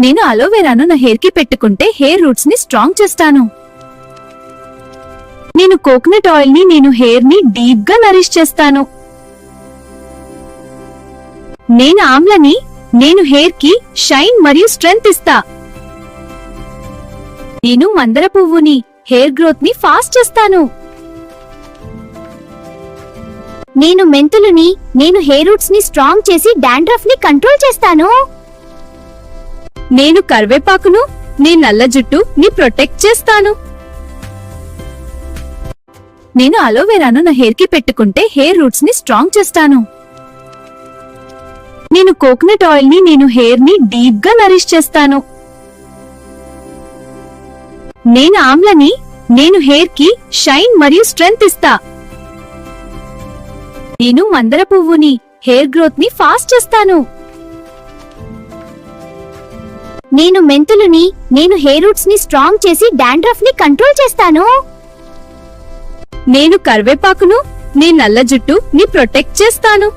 నేను అలోవెరాను నా హెయిర్ కి పెట్టుకుంటే హెయిర్ రూట్స్ ని స్ట్రాంగ్ చేస్తాను. నేను కోకోనట్ ఆయిల్ ని నేను హెయిర్ ని డీప్ గా నరిష్ చేస్తాను. నేను ఆమ్లని నేను హెయిర్ కి షైన్ మరియు స్ట్రెంగ్త్ ఇస్తా. నేను మందార పువ్వుని హెయిర్ గ్రోత్ ని ఫాస్ట్ చేస్తాను. నేను మెంతులుని నేను హెయిర్ రూట్స్ ని స్ట్రాంగ్ చేసి డాండ్రఫ్ ని కంట్రోల్ చేస్తాను. నేను కరివేపాకును నీ నల్ల జుట్టు ని ప్రొటెక్ట్ చేస్తాను. నేను అలోవెరాను నా హెయిర్ కి పెట్టుకుంటే హెయిర్ రూట్స్ ని స్ట్రాంగ్ చేస్తాను. నేను కోకోనట్ ఆయిల్ ని నేను హెయిర్ ని డీప్ గా నరిష్ చేస్తాను. నేను ఆమ్లని నేను హెయిర్ కి షైన్ మరియు స్ట్రెంగ్త్ ఇస్తా. నేను మందార పువ్వుని హెయిర్ గ్రోత్ ని ఫాస్ట్ చేస్తాను. నేను మెంతులుని నేను హెయిర్ రూట్స్ ని స్ట్రాంగ్ చేసి డాండ్రఫ్ ని కంట్రోల్ చేస్తాను. నేను కరివేపాకును నీ నల్ల జుట్టు ని ప్రొటెక్ట్ చేస్తాను.